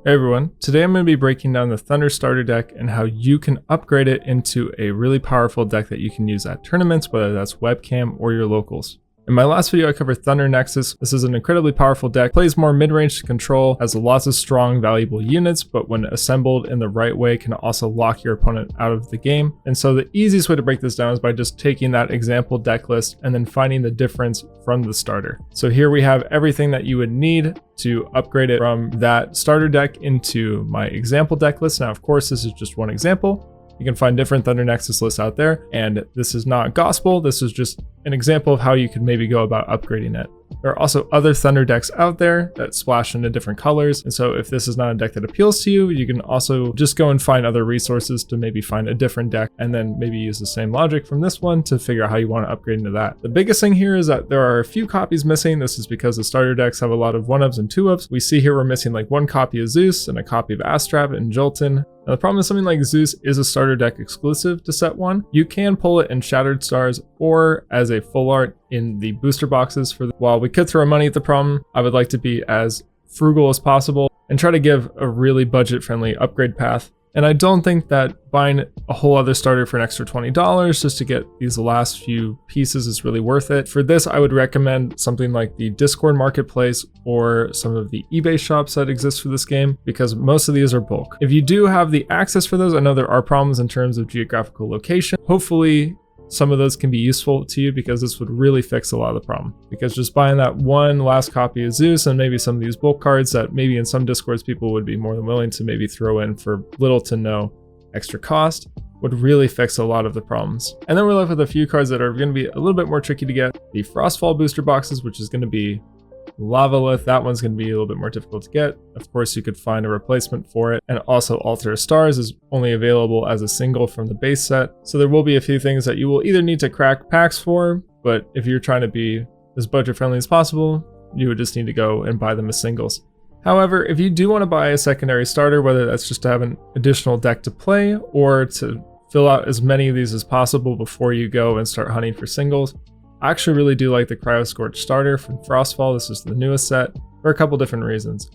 Hey everyone, today I'm going to be breaking down the Thunder starter deck and how you can upgrade it into a really powerful deck that you can use at tournaments, whether that's webcam or your locals. In my last video I covered Thunder Nexus. This is an incredibly powerful deck, plays more mid-range to control, has lots of strong valuable units, but when assembled in the right way can also lock your opponent out of the game. And so the easiest way to break this down is by just taking that example deck list and then finding the difference from the starter. So here we have everything that you would need to upgrade it from that starter deck into my example deck list. Now of course this is just one example. You can find different Thunder Nexus lists out there, and this is not gospel, this is just an example of how you could maybe go about upgrading it. There are also other Thunder decks out there that splash into different colors, and so if this is not a deck that appeals to you, you can also just go and find other resources to maybe find a different deck, and then maybe use the same logic from this one to figure out how you want to upgrade into that. The biggest thing here is that there are a few copies missing. This is because the starter decks have a lot of 1-ofs and 2-ofs. We see here we're missing like one copy of Zeus and a copy of Astrap and Jolton. Now the problem is something like Zeus is a starter deck exclusive to set 1. You can pull it in Shattered Stars or as a full art in the booster boxes. While we could throw money at the problem, I would like to be as frugal as possible and try to give a really budget-friendly upgrade path. And I don't think that buying a whole other starter for an extra $20 just to get these last few pieces is really worth it. For this, I would recommend something like the Discord Marketplace or some of the eBay shops that exist for this game, because most of these are bulk. If you do have the access for those, I know there are problems in terms of geographical location. Hopefully, some of those can be useful to you, because this would really fix a lot of the problem. Because just buying that one last copy of Zeus and maybe some of these bulk cards that maybe in some Discords people would be more than willing to maybe throw in for little to no extra cost would really fix a lot of the problems. And then we're left with a few cards that are going to be a little bit more tricky to get. The Frostfall booster boxes, which is going to be Lavalith, that one's going to be a little bit more difficult to get. Of course, you could find a replacement for it. And also Altar of Stars is only available as a single from the base set. So there will be a few things that you will either need to crack packs for, but if you're trying to be as budget friendly as possible, you would just need to go and buy them as singles. However, if you do want to buy a secondary starter, whether that's just to have an additional deck to play or to fill out as many of these as possible before you go and start hunting for singles, I actually really do like the Cryo Scorch starter from Frostfall. This is the newest set for a couple different reasons.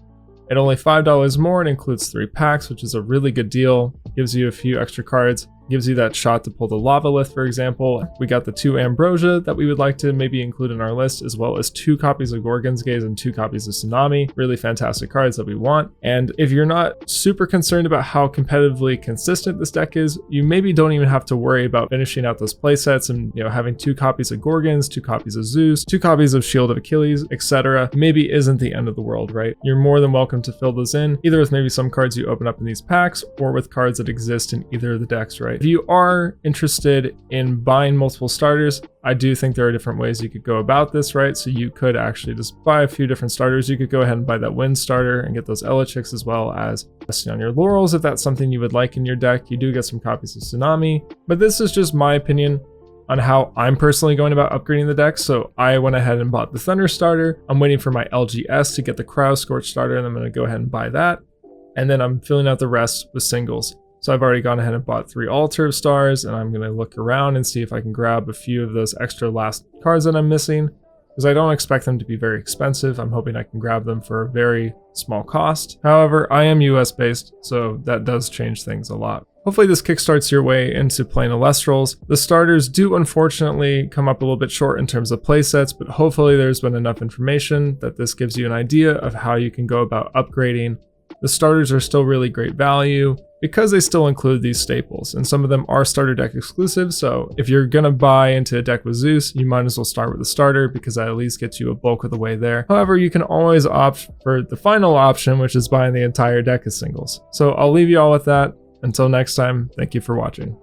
At only $5 more, it includes 3 packs, which is a really good deal. Gives you a few extra cards, gives you that shot to pull the Lavalith, for example. We got the 2 Ambrosia that we would like to maybe include in our list, as well as 2 copies of Gorgon's Gaze and 2 copies of Tsunami. Really fantastic cards that we want. And if you're not super concerned about how competitively consistent this deck is, you maybe don't even have to worry about finishing out those playsets and having 2 copies of Gorgons, 2 copies of Zeus, 2 copies of Shield of Achilles, etc. Maybe isn't the end of the world, right? You're more than welcome to fill those in, either with maybe some cards you open up in these packs or with cards that exist in either of the decks, right? If you are interested in buying multiple starters, I do think there are different ways you could go about this, right? So you could actually just buy a few different starters. You could go ahead and buy that Wind starter and get those Elestrals, as well as resting on your laurels if that's something you would like in your deck. You do get some copies of Tsunami, but this is just my opinion on how I'm personally going about upgrading the deck. So I went ahead and bought the Thunder starter. I'm waiting for my LGS to get the Cryo Scorch starter, and I'm going to go ahead and buy that. And then I'm filling out the rest with singles. So I've already gone ahead and bought 3 Altar of Stars, and I'm going to look around and see if I can grab a few of those extra last cards that I'm missing, because I don't expect them to be very expensive. I'm hoping I can grab them for a very small cost. However, I am US based, so that does change things a lot. Hopefully this kickstarts your way into playing Elestrals. The starters do unfortunately come up a little bit short in terms of playsets, but hopefully there's been enough information that this gives you an idea of how you can go about upgrading. The starters are still really great value because they still include these staples, and some of them are starter deck exclusive. So if you're gonna buy into a deck with Zeus, you might as well start with the starter, because that at least gets you a bulk of the way there. However, you can always opt for the final option, which is buying the entire deck as singles. So I'll leave you all with that. Until next time, thank you for watching.